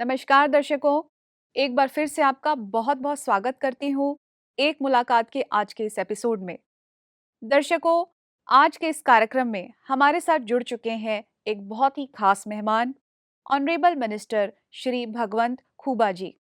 नमस्कार दर्शकों, एक बार फिर से आपका बहुत बहुत स्वागत करती हूँ एक मुलाकात के आज के इस एपिसोड में। दर्शकों, आज के इस कार्यक्रम में हमारे साथ जुड़ चुके हैं एक बहुत ही खास मेहमान, ऑनरेबल मिनिस्टर श्री भगवंत खूबा जी।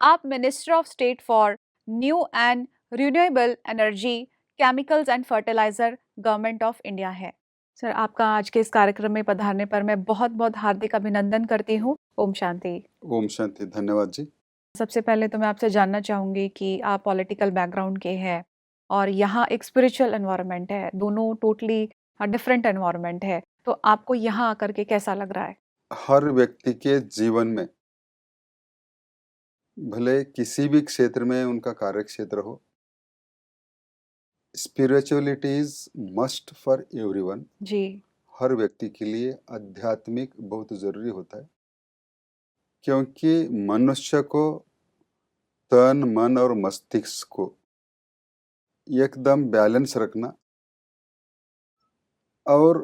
आप minister of state for new and renewable energy, chemicals and fertiliser, government of India है। सर, आपका आज के इस कार्यक्रम में पधारने पर मैं बहुत बहुत हार्दिक अभिनंदन करती हूँ। ओम शांति। ओम शांति। धन्यवाद जी। सबसे पहले तो मैं आपसे जानना चाहूँगी कि आप पॉलिटिकल बैकग्राउंड के हैं और यहाँ एक स्पिरिचुअल एनवायरनमेंट है, दोनों टोटली डिफरेंट एनवायरनमेंट है, तो आपको यहाँ आकर के कैसा लग रहा है? हर व्यक्ति के जीवन में, भले किसी भी क्षेत्र में उनका कार्य क्षेत्र हो, spirituality is must for everyone. जी। हर व्यक्ति के लिए आध्यात्मिक बहुत जरूरी होता है, क्योंकि मनुष्य को तन मन और मस्तिष्क को एकदम बैलेंस रखना और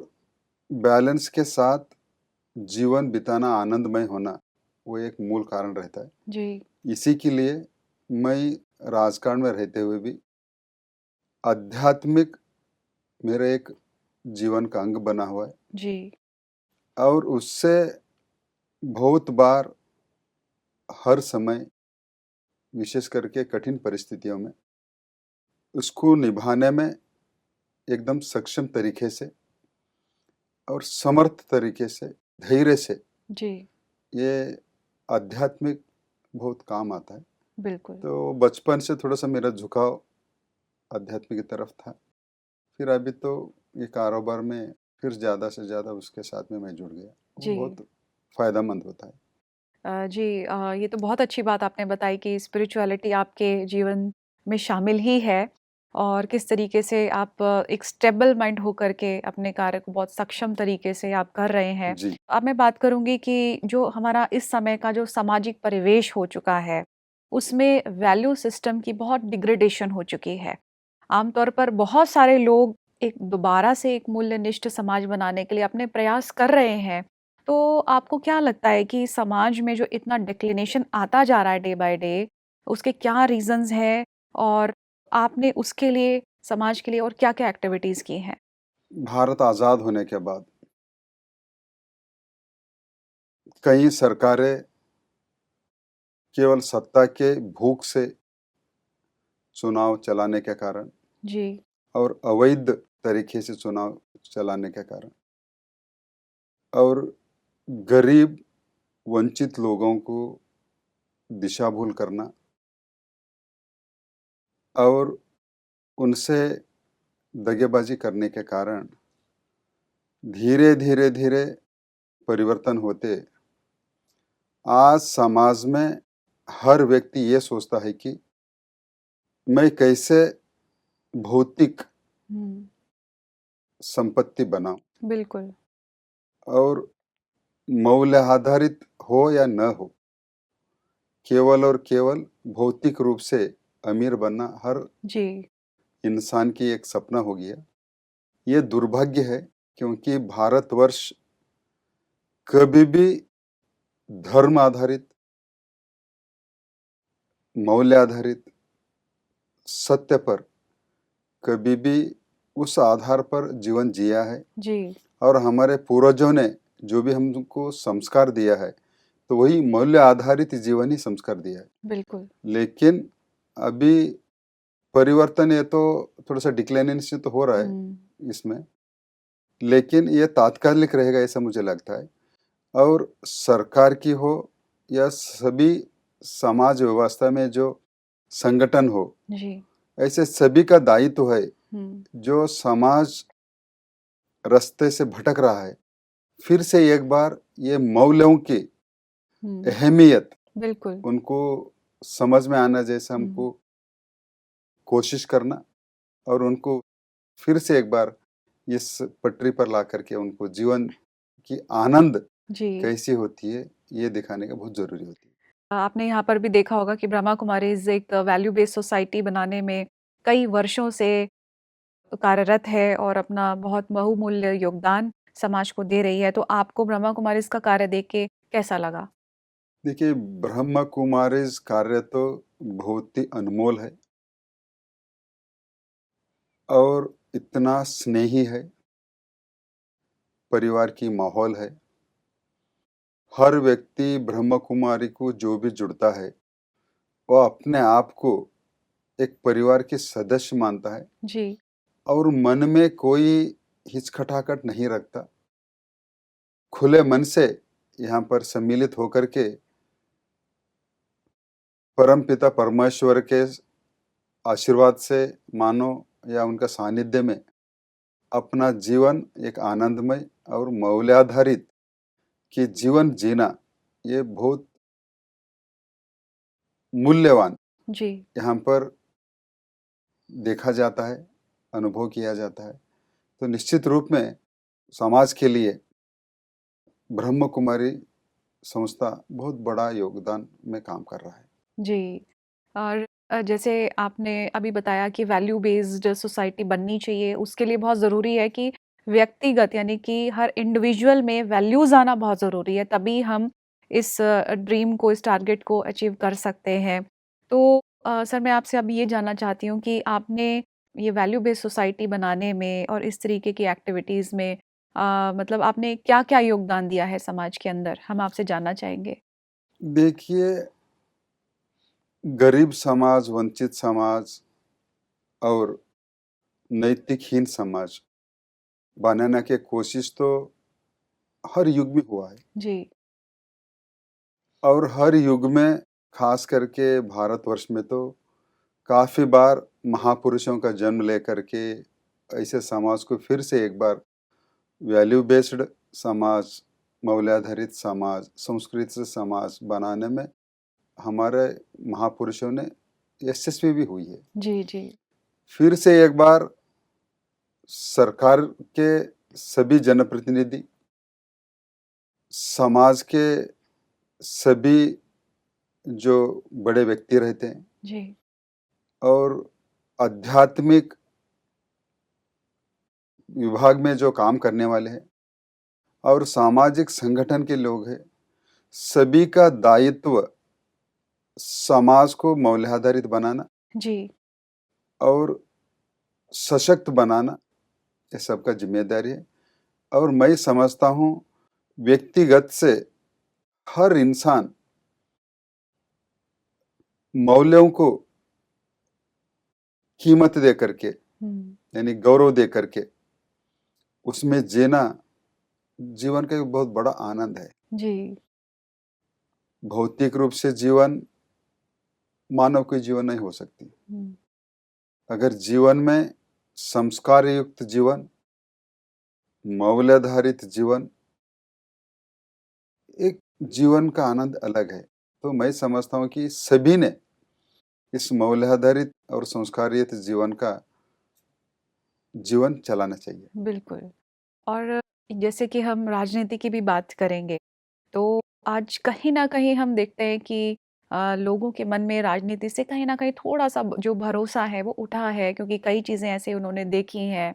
बैलेंस के साथ जीवन बिताना, आनंदमय होना, वो एक मूल कारण रहता है। जी। इसी के लिए मैं राजकारण में रहते हुए भी आध्यात्मिक मेरा एक जीवन का अंग बना हुआ है जी। और उससे बहुत बार, हर समय, विशेष करके कठिन परिस्थितियों में उसको निभाने में एकदम सक्षम तरीके से और समर्थ तरीके से, धैर्य से जी। ये आध्यात्मिक बहुत काम आता है। बिल्कुल। तो बचपन से थोड़ा सा मेरा झुकाव आध्यात्मिक की तरफ था, फिर अभी तो ये कारोबार में फिर ज़्यादा से ज़्यादा उसके साथ में मैं जुड़ गया। वो जी। बहुत फ़ायदेमंद होता है। जी, ये तो बहुत अच्छी बात आपने बताई कि स्पिरिचुअलिटी आपके जीवन में शामिल ही है और किस तरीके से आप एक स्टेबल माइंड होकर के अपने कार्य को बहुत सक्षम तरीके से आप कर रहे हैं। जी। अब मैं बात करूँगी कि जो हमारा इस समय का जो सामाजिक परिवेश हो चुका है, उसमें वैल्यू सिस्टम की बहुत डिग्रेडेशन हो चुकी है। आमतौर पर बहुत सारे लोग एक दोबारा से एक मूल्यनिष्ठ समाज बनाने के लिए अपने प्रयास कर रहे हैं। तो आपको क्या लगता है कि समाज में जो इतना डिक्लिनेशन आता जा रहा है डे बाय डे, उसके क्या रीजंस हैं और आपने उसके लिए, समाज के लिए और क्या-क्या एक्टिविटीज की हैं? भारत आज़ाद होने के बाद कई सरकारें केवल सत्ता के भूख से चुनाव चलाने के कारण जी। और अवैध तरीके से चुनाव चलाने के कारण और गरीब वंचित लोगों को दिशा भूल करना और उनसे दगेबाजी करने के कारण धीरे धीरे धीरे परिवर्तन होते आज समाज में हर व्यक्ति ये सोचता है कि मैं कैसे भौतिक हुँ। संपत्ति बनाऊं बिल्कुल। और मौल्य आधारित हो या न हो, केवल और केवल भौतिक रूप से अमीर बनना हर जी। इंसान की एक सपना हो गया। ये दुर्भाग्य है, क्योंकि भारतवर्ष कभी भी धर्म आधारित, मौल्य आधारित, सत्य पर कभी भी उस आधार पर जीवन जिया है। जी। और हमारे पूर्वजों ने जो भी हमको संस्कार दिया है, तो वही मूल्य आधारित जीवन ही संस्कार दिया है। बिल्कुल। लेकिन अभी परिवर्तन, ये तो थोड़ा सा डिक्लाइनेशन तो हो रहा हुँ। है इसमें, लेकिन ये तात्कालिक रहेगा ऐसा मुझे लगता है। और सरकार की हो या सभी समाज व्यवस्था में जो संगठन हो, जी। ऐसे सभी का दायित्व है, हुँ। जो समाज रास्ते से भटक रहा है, फिर से एक बार ये मौल्यों की हुँ। अहमियत बिल्कुल। उनको समझ में आना जैसा हुँ। हमको कोशिश करना और उनको फिर से एक बार इस पटरी पर ला करके उनको जीवन की आनंद जी। कैसी होती है ये दिखाने का बहुत जरूरी होती है। आपने यहाँ पर भी देखा होगा कि ब्रह्मा कुमारीज़ एक वैल्यू बेस्ड सोसाइटी बनाने में कई वर्षों से कार्यरत है और अपना बहुत बहुमूल्य योगदान समाज को दे रही है। तो आपको ब्रह्मा कुमारीज़ का कार्य देख के कैसा लगा? देखिए, ब्रह्म कुमारीज कार्य तो बहुत ही अनमोल है और इतना स्नेही है, परिवार की माहौल है। हर व्यक्ति ब्रह्म कुमारी को जो भी जुड़ता है, वो अपने आप को एक परिवार के सदस्य मानता है जी। और मन में कोई हिचकिचाहट नहीं रखता। खुले मन से यहाँ पर सम्मिलित होकर के परम पिता परमेश्वर के आशीर्वाद से, मानो या उनका सानिध्य में अपना जीवन एक आनंदमय और मूल्याधारित कि जीवन जीना, ये बहुत मूल्यवान जी। यहाँ पर देखा जाता है, अनुभव किया जाता है। तो निश्चित रूप में समाज के लिए ब्रह्म कुमारी संस्था बहुत बड़ा योगदान में काम कर रहा है। जी। और जैसे आपने अभी बताया कि वैल्यू बेस्ड सोसाइटी बननी चाहिए, उसके लिए बहुत ज़रूरी है कि व्यक्तिगत यानी कि हर इंडिविजुअल में वैल्यूज़ आना बहुत ज़रूरी है, तभी हम इस ड्रीम को, इस टारगेट को अचीव कर सकते हैं। तो सर मैं आपसे अब ये जानना चाहती हूँ कि आपने ये वैल्यू बेस्ड सोसाइटी बनाने में और इस तरीके की एक्टिविटीज़ में मतलब आपने क्या-क्या योगदान दिया है समाज के अंदर? हम आपसे जानना चाहेंगे। देखिए, गरीब समाज, वंचित समाज और नैतिकहीन समाज बनाने की कोशिश तो हर युग में हुआ है जी। और हर युग में, खास करके भारतवर्ष में तो काफी बार महापुरुषों का जन्म लेकर के ऐसे समाज को फिर से एक बार वैल्यू बेस्ड समाज, मौल्याधारित समाज, संस्कृत समाज बनाने में हमारे महापुरुषों ने यशस्वी भी हुई है। जी, जी। फिर से एक बार सरकार के सभी जनप्रतिनिधि, समाज के सभी जो बड़े व्यक्ति रहते हैं जी। और आध्यात्मिक विभाग में जो काम करने वाले हैं और सामाजिक संगठन के लोग हैं, सभी का दायित्व समाज को मौल्याधारित बनाना जी। और सशक्त बनाना, ये सबका जिम्मेदारी है। और मैं समझता हूँ व्यक्तिगत से हर इंसान मौल्यों को कीमत दे करके, हुँ। यानी गौरव दे करके उसमें जीना जीवन का एक बहुत बड़ा आनंद है। जी। भौतिक रूप से जीवन मानव की जीवन नहीं हो सकती। हुँ। अगर जीवन में संस्कार युक्त जीवन, मौल्याधारित जीवन, एक जीवन का आनंद अलग है। तो मैं समझता हूँ कि सभी ने इस मौल्याधारित और संस्कारित जीवन का जीवन चलाना चाहिए। बिल्कुल। और जैसे कि हम राजनीति की भी बात करेंगे, तो आज कहीं न कहीं हम देखते हैं कि लोगों के मन में राजनीति से कहीं न कहीं थोड़ा-सा जो भरोसा है वो उठा है, क्योंकि कई चीज़ें ऐसे उन्होंने देखी हैं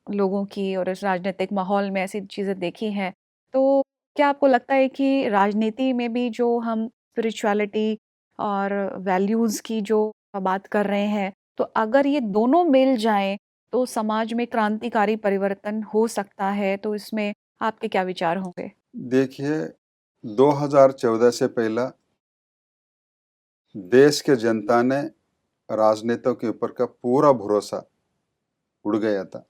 लोगों की और इस राजनीतिक माहौल में ऐसी चीज़ें देखी हैं। तो क्या आपको लगता है कि राजनीति में भी जो हम स्पिरिचुअलिटी और वैल्यूज़ की जो बात कर रहे हैं, तो अगर ये दोनों मिल जाएँ, तो समाज में क्रांतिकारी परिवर्तन हो सकता है, तो इसमें आपके क्या विचार होंगे? देखिए, 2014 से पहला देश के जनता ने राजनेताओं के ऊपर का पूरा भरोसा उड़ गया था।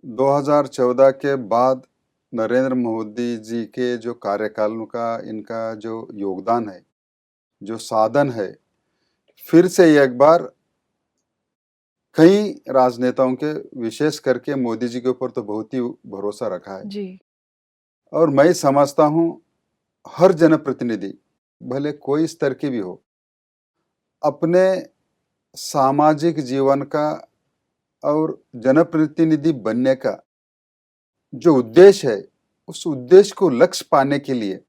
2014 के बाद नरेंद्र मोदी जी के जो कार्यकाल का इनका जो योगदान है, जो साधन है, फिर से एक बार कई राजनेताओं के, विशेष करके मोदी जी के ऊपर तो बहुत ही भरोसा रखा है। जी। और मैं समझता हूँ हर जनप्रतिनिधि, भले कोई स्तर की भी हो, अपने सामाजिक जीवन का और जनप्रतिनिधि बनने का जो उद्देश्य है, उस उद्देश्य को लक्ष्य पाने के लिए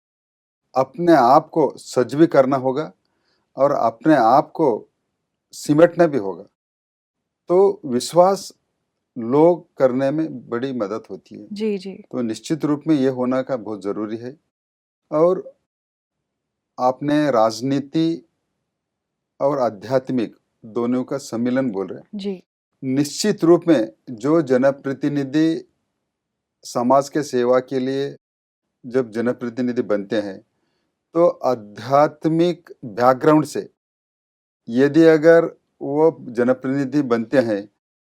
अपने आप को सजग करना होगा और अपने आप को सिमटना भी होगा। तो विश्वास लोग करने में बड़ी मदद होती है। जी, जी। तो निश्चित रूप में ये होना का बहुत जरूरी है और आपने राजनीति और आध्यात्मिक दोनों का सम्मिलन बोल रहे हैं। जी। निश्चित रूप में जो जनप्रतिनिधि समाज के सेवा के लिए जब जनप्रतिनिधि बनते हैं, तो आध्यात्मिक बैकग्राउंड से यदि अगर वो जनप्रतिनिधि बनते हैं,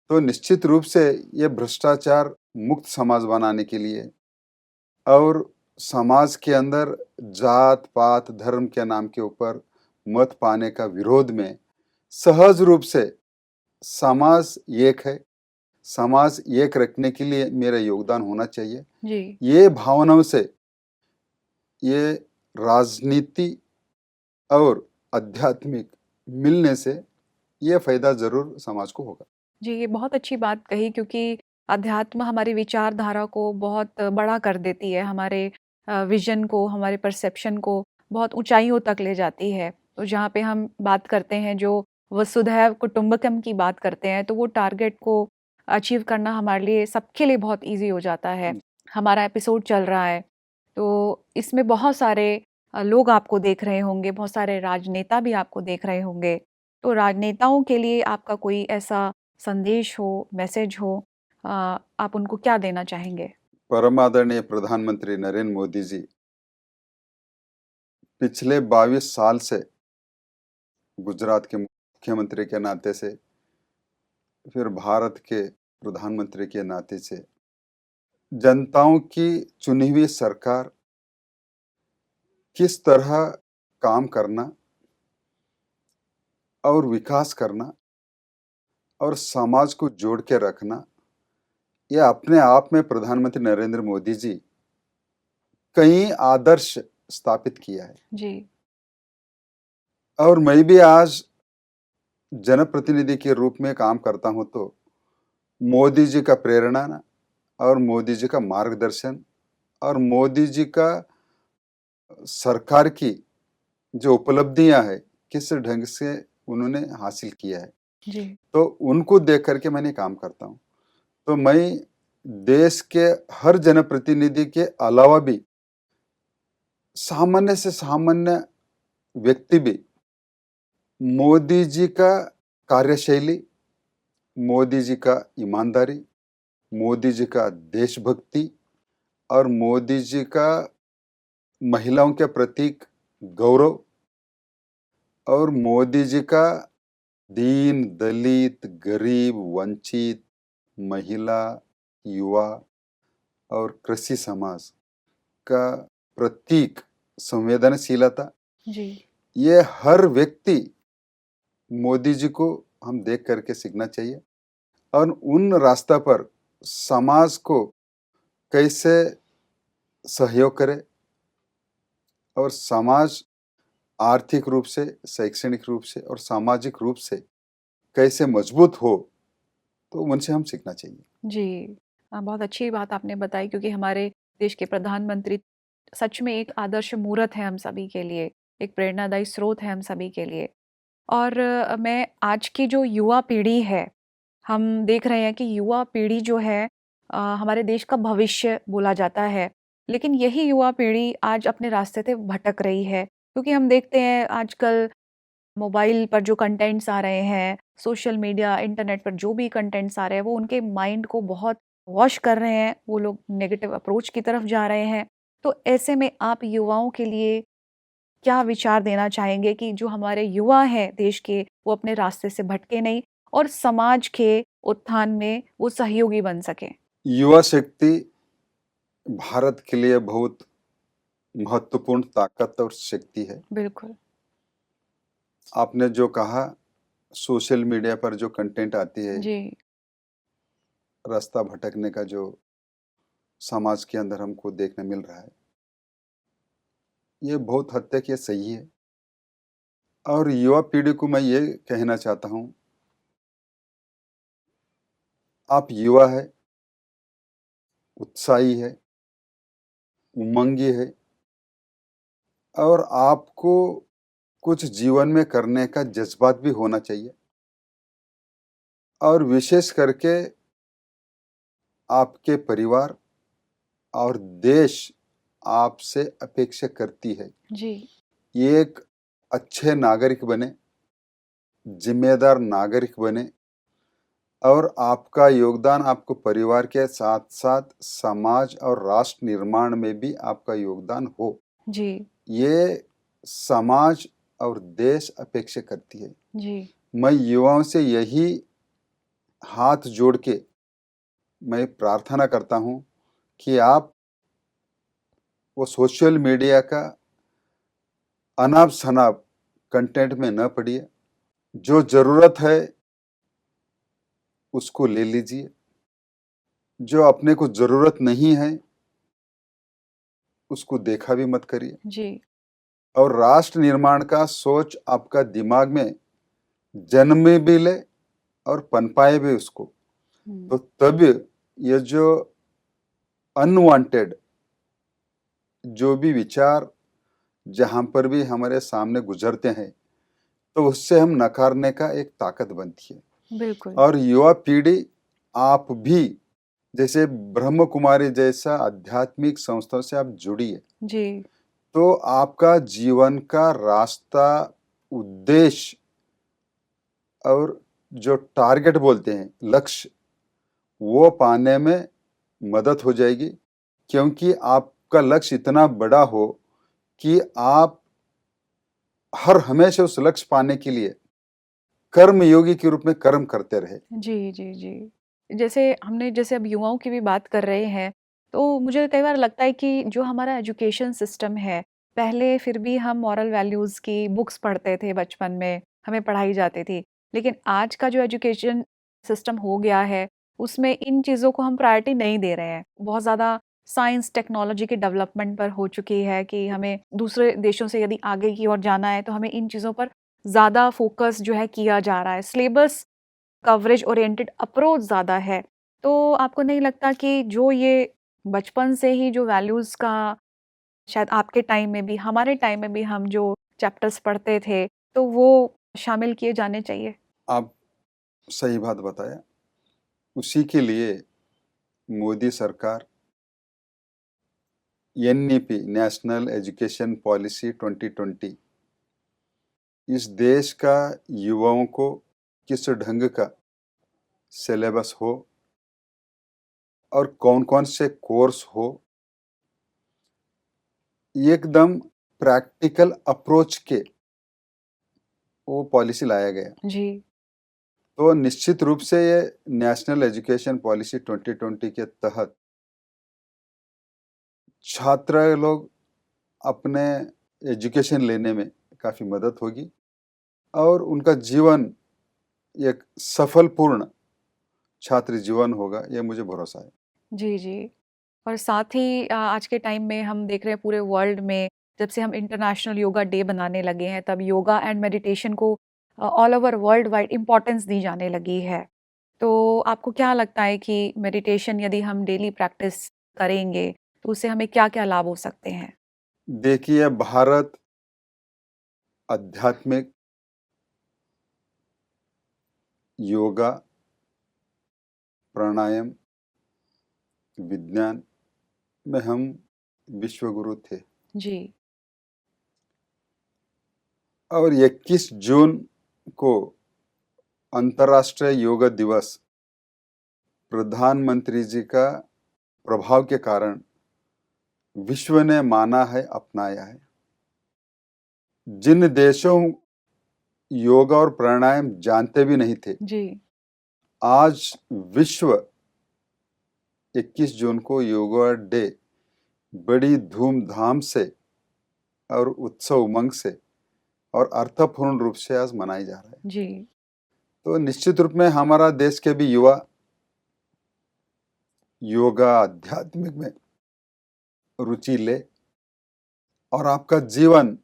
तो निश्चित रूप से ये भ्रष्टाचार मुक्त समाज बनाने के लिए और समाज के अंदर जात पात धर्म के नाम के ऊपर मत पाने का विरोध में सहज रूप से समाज एक है, समाज एक रखने के लिए मेरा योगदान होना चाहिए। जी। ये भावनाओं से ये राजनीति और आध्यात्मिक मिलने से ये फायदा जरूर समाज को होगा। जी, ये बहुत अच्छी बात कही, क्योंकि अध्यात्म हमारी विचारधारा को बहुत बड़ा कर देती है, हमारे विज़न को, हमारे परसेप्शन को बहुत ऊँचाइयों तक ले जाती है। तो जहाँ पे हम बात करते हैं, जो वसुधैव कुटुंबकम की बात करते हैं, तो वो टारगेट को अचीव करना हमारे लिए, सबके लिए बहुत ईज़ी हो जाता है। हमारा एपिसोड चल रहा है, तो इसमें बहुत सारे लोग आपको देख रहे होंगे, बहुत सारे राजनेता भी आपको देख रहे होंगे। तो राजनेताओं के लिए आपका कोई ऐसा संदेश हो, मैसेज हो, आप उनको क्या देना चाहेंगे? परम आदरणीय प्रधानमंत्री नरेंद्र मोदी जी पिछले 22 साल से गुजरात के मुख्यमंत्री के नाते से, फिर भारत के प्रधानमंत्री के नाते से जनताओं की चुनी हुई सरकार किस तरह काम करना और विकास करना और समाज को जोड़ के रखना, यह अपने आप में प्रधानमंत्री नरेंद्र मोदी जी कई आदर्श स्थापित किया है। जी। और मैं भी आज जनप्रतिनिधि के रूप में काम करता हूं, तो मोदी जी का प्रेरणा और मोदी जी का मार्गदर्शन और मोदी जी का सरकार की जो उपलब्धियां हैं, किस ढंग से उन्होंने हासिल किया है, जी। तो उनको देख करके मैंने काम करता हूं। तो मैं देश के हर जनप्रतिनिधि के अलावा भी सामान्य से सामान्य व्यक्ति भी मोदी जी का कार्यशैली, मोदी जी का ईमानदारी, मोदी जी का देशभक्ति और मोदी जी का महिलाओं के प्रतीक गौरव और मोदी जी का दीन दलित गरीब वंचित महिला युवा और कृषि समाज का प्रतीक संवेदनशीलता, जी। ये हर व्यक्ति मोदी जी को हम देख करके सीखना चाहिए और उन रास्ता पर समाज को कैसे सहयोग करे और समाज आर्थिक रूप से, शैक्षणिक रूप से और सामाजिक रूप से कैसे मजबूत हो, तो उनसे हम सीखना चाहिए। जी। बहुत अच्छी बात आपने बताई, क्योंकि हमारे देश के प्रधानमंत्री सच में एक आदर्श मूरत है हम सभी के लिए, एक प्रेरणादायी स्रोत है हम सभी के लिए। और मैं आज की जो युवा पीढ़ी है, हम देख रहे हैं कि युवा पीढ़ी जो है, हमारे देश का भविष्य बोला जाता है। लेकिन यही युवा पीढ़ी आज अपने रास्ते से भटक रही है, क्योंकि हम देखते हैं आजकल मोबाइल पर जो कंटेंट्स आ रहे हैं, सोशल मीडिया, इंटरनेट पर जो भी कंटेंट्स आ रहे हैं, वो उनके माइंड को बहुत वॉश कर रहे हैं, वो लोग नेगेटिव अप्रोच की तरफ जा रहे हैं। तो ऐसे में आप युवाओं के लिए क्या विचार देना चाहेंगे कि जो हमारे युवा हैं देश के, वो अपने रास्ते से भटके नहीं और समाज के उत्थान में वो सहयोगी बन सकें? युवा शक्ति भारत के लिए बहुत महत्वपूर्ण ताकत और शक्ति है। बिल्कुल। आपने जो कहा, सोशल मीडिया पर जो कंटेंट आती है, जी। रास्ता भटकने का जो समाज के अंदर हमको देखने मिल रहा है, ये बहुत हद तक ये सही है। और युवा पीढ़ी को मैं ये कहना चाहता हूँ, आप युवा है, उत्साही है, उमंगी है और आपको कुछ जीवन में करने का जज्बात भी होना चाहिए और विशेष करके आपके परिवार और देश आपसे अपेक्षा करती है। जी। एक अच्छे नागरिक बने, जिम्मेदार नागरिक बने और आपका योगदान आपको परिवार के साथ साथ समाज और राष्ट्र निर्माण में भी आपका योगदान हो। जी। ये समाज और देश अपेक्षा करती है। जी। मैं युवाओं से यही हाथ जोड़ के मैं प्रार्थना करता हूं कि आप वो सोशल मीडिया का अनाप शनाप कंटेंट में न पड़िए। जो जरूरत है उसको ले लीजिए, जो अपने को जरूरत नहीं है उसको देखा भी मत करिए। जी। और राष्ट्र निर्माण का सोच आपका दिमाग में जन्म में भी ले और पनपाए भी उसको, तो तब ये जो अनवांटेड जो भी विचार जहां पर भी हमारे सामने गुजरते हैं तो उससे हम नकारने का एक ताकत बनती है। बिल्कुल। और युवा पीढ़ी आप भी जैसे ब्रह्म कुमारी जैसा आध्यात्मिक संस्थाओं से आप जुड़िए, जी। तो आपका जीवन का रास्ता, उद्देश्य और जो टारगेट बोलते हैं लक्ष्य, वो पाने में मदद हो जाएगी। क्योंकि आपका लक्ष्य इतना बड़ा हो कि आप हर हमेशा उस लक्ष्य पाने के लिए कर्म योगी के रूप में कर्म करते रहे। जी, जी, जी। जैसे अब युवाओं की भी बात कर रहे हैं, तो मुझे कई बार लगता है कि जो हमारा एजुकेशन सिस्टम है, पहले फिर भी हम मॉरल वैल्यूज़ की बुक्स पढ़ते थे बचपन में, हमें पढ़ाई जाती थी। लेकिन आज का जो एजुकेशन सिस्टम हो गया है, उसमें इन चीज़ों को हम प्रायोरिटी नहीं दे रहे हैं। बहुत ज़्यादा साइंस, टेक्नोलॉजी की डेवलपमेंट पर हो चुकी है कि हमें दूसरे देशों से यदि आगे की ओर जाना है, तो हमें इन चीज़ों पर ज़्यादा फ़ोकस जो है किया जा रहा है। सिलेबस कवरेज ओरिएंटेड अप्रोच ज़्यादा है। तो आपको नहीं लगता कि जो ये बचपन से ही जो वैल्यूज़ का शायद आपके टाइम में भी, हमारे टाइम में भी हम जो चैप्टर्स पढ़ते थे, तो वो शामिल किए जाने चाहिए? आप सही बात बताया। उसी के लिए मोदी सरकार एनईपी नेशनल एजुकेशन पॉलिसी 2020 इस देश का युवाओं को किस ढंग का सिलेबस हो और कौन कौन से कोर्स हो, एकदम प्रैक्टिकल अप्रोच के वो पॉलिसी लाया गया। जी। तो निश्चित रूप से ये नेशनल एजुकेशन पॉलिसी 2020 के तहत छात्र लोग अपने एजुकेशन लेने में काफी मदद होगी और उनका जीवन एक सफलपूर्ण छात्र जीवन होगा, ये मुझे भरोसा है। जी, जी। और साथ ही आज के टाइम में हम देख रहे हैं पूरे वर्ल्ड में जब से हम इंटरनेशनल योगा डे बनाने लगे हैं, तब योगा एंड मेडिटेशन को all over world wide importance दी जाने लगी है। तो आपको क्या लगता है कि मेडिटेशन यदि हम डेली प्रैक्टिस करेंगे, तो उससे हमें क्या-क्या लाभ हो सकते हैं? देखिए, भारत आध्यात्मिक योगा, प्राणायाम, विज्ञान में हम विश्व गुरु थे जी। और 21 जून को अंतर्राष्ट्रीय योगा दिवस प्रधानमंत्री जी का प्रभाव के कारण विश्व ने माना है, अपनाया है। जिन देशों योगा और प्राणायाम जानते भी नहीं थे, जी। आज विश्व 21 जून को योगा डे बड़ी धूमधाम से और उत्सव उमंग से और अर्थपूर्ण रूप से आज मनाई जा रहा है। जी। तो निश्चित रूप में हमारा देश के भी युवा योगा आध्यात्मिक में रुचि ले और आपका जीवन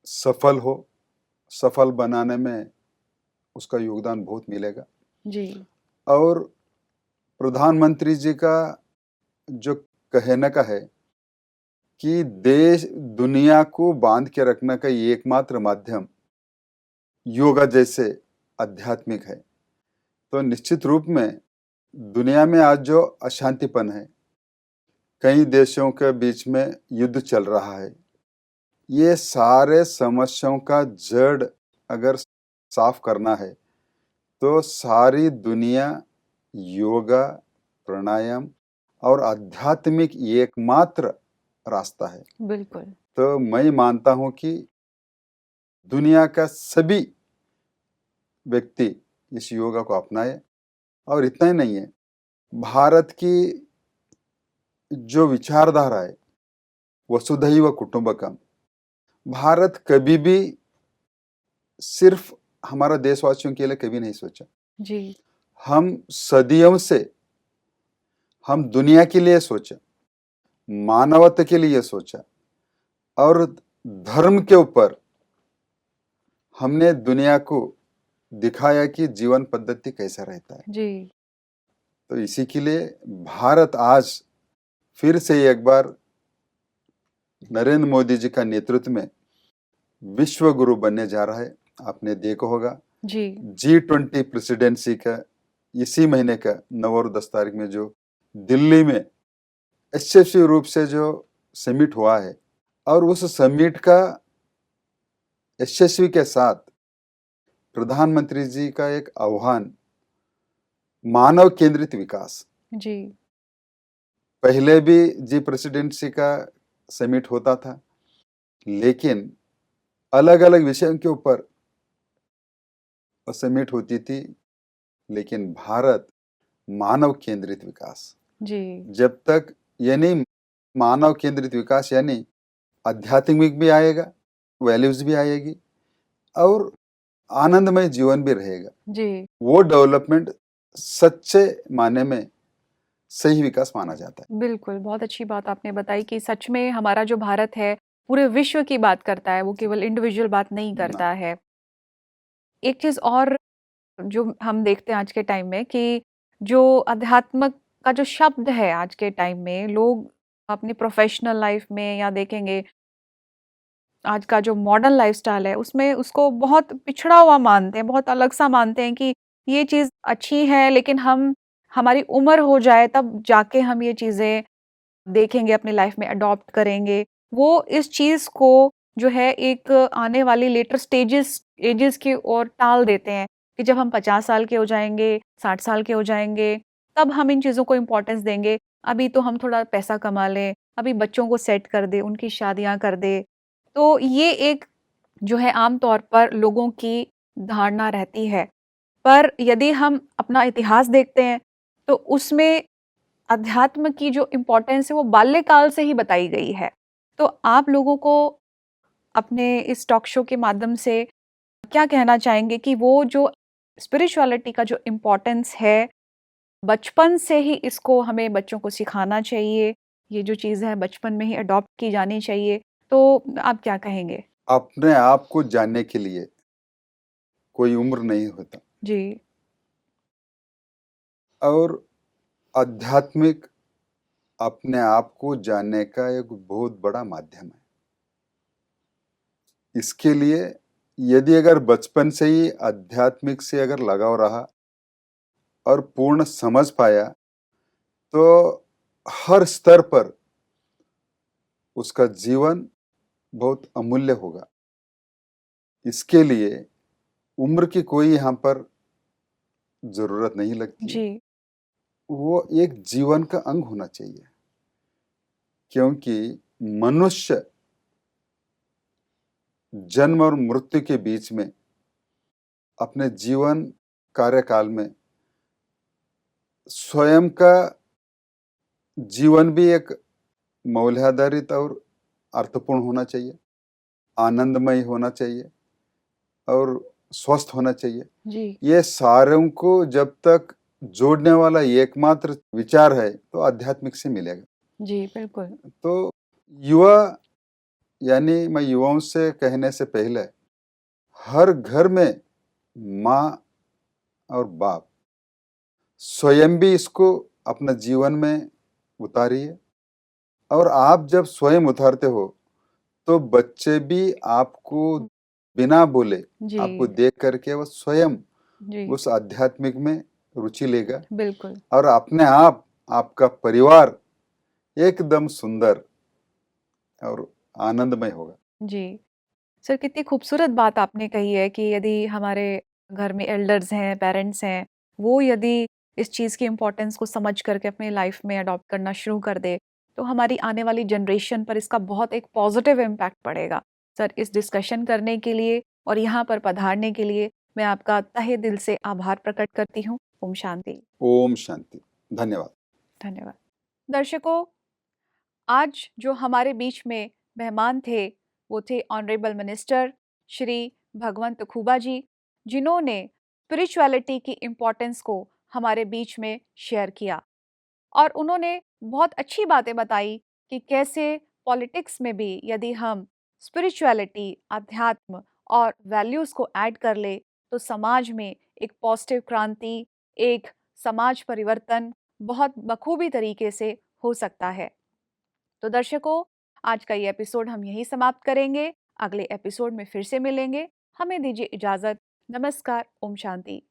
सफल हो, सफल बनाने में उसका योगदान बहुत मिलेगा। जी। और प्रधानमंत्री जी का जो कहने का है कि देश दुनिया को बांध के रखने का एकमात्र माध्यम योगा जैसे आध्यात्मिक है, तो निश्चित रूप में दुनिया में आज जो अशांतिपन है, कई देशों के बीच में युद्ध चल रहा है। ये सारे समस्याओं का जड़ अगर साफ करना है तो सारी दुनिया योगा, प्राणायाम और आध्यात्मिक एकमात्र रास्ता है। बिल्कुल। तो मैं मानता हूं कि दुनिया का सभी व्यक्ति इस योगा को अपनाए। और इतना ही नहीं है, भारत की जो विचारधारा है वसुधैव कुटुंबकम, भारत कभी भी सिर्फ हमारा देशवासियों के लिए कभी नहीं सोचा। जी। हम सदियों से हम दुनिया के लिए सोचा, मानवता के लिए सोचा और धर्म के ऊपर हमने दुनिया को दिखाया कि जीवन पद्धति कैसा रहता है। जी। तो इसी के लिए भारत आज फिर से एक बार नरेंद्र मोदी जी का नेतृत्व में विश्व गुरु बनने जा रहा है। आपने देखा होगा जी। G20 प्रेसिडेंसी का इसी महीने का 9 और 10 तारीख में जो दिल्ली में यशस्वी रूप से जो समिट हुआ है, और उस समिट का यशस्वी के साथ प्रधानमंत्री जी का एक आह्वान, मानव केंद्रित विकास। जी। पहले भी जी प्रेसिडेंसी का समिट होता था, लेकिन अलग अलग विषयों के ऊपर समिट होती थी, लेकिन भारत मानव केंद्रित विकास। जी। जब तक यानी मानव केंद्रित विकास यानी आध्यात्मिक भी आएगा, वैल्यूज भी आएगी और आनंदमय जीवन भी रहेगा। जी। वो डेवलपमेंट सच्चे माने में सही विकास माना जाता है। बिल्कुल, बहुत अच्छी बात आपने बताई कि सच में हमारा जो भारत है पूरे विश्व की बात करता है, वो केवल इंडिविजुअल बात नहीं करता है। एक चीज़ और जो हम देखते हैं आज के टाइम में कि जो अध्यात्म का जो शब्द है आज के टाइम में लोग अपनी प्रोफेशनल लाइफ में या देखेंगे आज का जो मॉडर्न लाइफस्टाइल है उसमें उसको बहुत पिछड़ा हुआ मानते हैं, बहुत अलग सा मानते हैं कि ये चीज़ अच्छी है लेकिन हम हमारी उम्र हो जाए तब जाके हम ये चीज़ें देखेंगे, अपनी लाइफ में अडॉप्ट करेंगे। वो इस चीज़ को जो है एक आने वाली लेटर स्टेजेस एजेस की ओर टाल देते हैं कि जब हम 50 साल के हो जाएँगे, 60 साल के हो जाएँगे, तब हम इन चीज़ों को इम्पोर्टेंस देंगे। अभी तो हम थोड़ा पैसा कमा लें, अभी बच्चों को सेट कर दें, उनकी शादियाँ कर दें। तो ये एक जो है आम तौर पर लोगों की धारणा रहती है। पर यदि हम अपना इतिहास देखते हैं, तो उसमें अध्यात्म की जो इम्पोर्टेंस है वो बाल्यकाल से ही बताई गई है। तो आप लोगों को अपने इस टॉक शो के माध्यम से क्या कहना चाहेंगे कि वो जो स्पिरिचुअलिटी का जो इम्पोर्टेंस है, बचपन से ही इसको हमें बच्चों को सिखाना चाहिए, ये जो चीज़ है बचपन में ही अडॉप्ट की जानी चाहिए, तो आप क्या कहेंगे? अपने आप को जानने के लिए कोई उम्र नहीं होता जी। और आध्यात्मिक अपने आप को जानने का एक बहुत बड़ा माध्यम है। इसके लिए यदि अगर बचपन से ही आध्यात्मिक से अगर लगाव रहा और पूर्ण समझ पाया तो हर स्तर पर उसका जीवन बहुत अमूल्य होगा। इसके लिए उम्र की कोई यहाँ पर जरूरत नहीं लगती। जी। वो एक जीवन का अंग होना चाहिए, क्योंकि मनुष्य जन्म और मृत्यु के बीच में अपने जीवन कार्यकाल में स्वयं का जीवन भी एक मौल्याधारित और अर्थपूर्ण होना चाहिए, आनंदमय होना चाहिए और स्वस्थ होना चाहिए। जी। ये सारों को जब तक जोड़ने वाला एकमात्र विचार है तो आध्यात्मिक से मिलेगा। जी, बिल्कुल। तो युवा यानी मैं युवाओं से कहने से पहले हर घर में माँ और बाप स्वयं भी इसको अपना जीवन में उतारिए, और आप जब स्वयं उतारते हो तो बच्चे भी आपको बिना बोले जी। आपको देख करके वो स्वयं जी। उस आध्यात्मिक में रुचि लेगा बिल्कुल। और अपने आप आपका परिवार एकदम सुंदर और आनंदमय होगा। जी। सर, कितनी खूबसूरत बात आपने कही है कि यदि हमारे घर में एल्डर्स हैं, पेरेंट्स हैं, वो यदि इस चीज़ की इम्पोर्टेंस को समझ करके अपनी लाइफ में अडॉप्ट करना शुरू कर दे, तो हमारी आने वाली जनरेशन पर इसका बहुत एक पॉजिटिव इम्पैक्ट पड़ेगा। सर, इस डिस्कशन करने के लिए और यहाँ पर पधारने के लिए मैं आपका तहे दिल से आभार प्रकट करती हूँ। ओम शांति। ओम शांति। धन्यवाद। धन्यवाद। दर्शकों, आज जो हमारे बीच में मेहमान थे, वो थे ऑनरेबल मिनिस्टर श्री भगवंत खूबा जी, जिन्होंने स्पिरिचुअलिटी की इम्पोर्टेंस को हमारे बीच में शेयर किया और उन्होंने बहुत अच्छी बातें बताई कि कैसे पॉलिटिक्स में भी यदि हम स्पिरिचुअलिटी, अध्यात्म और वैल्यूज़ को ऐड कर ले, तो समाज में एक पॉजिटिव क्रांति, एक समाज परिवर्तन बहुत बखूबी तरीके से हो सकता है। तो दर्शकों, आज का ये एपिसोड हम यहीं समाप्त करेंगे। अगले एपिसोड में फिर से मिलेंगे। हमें दीजिए इजाज़त। नमस्कार। ओम शांति।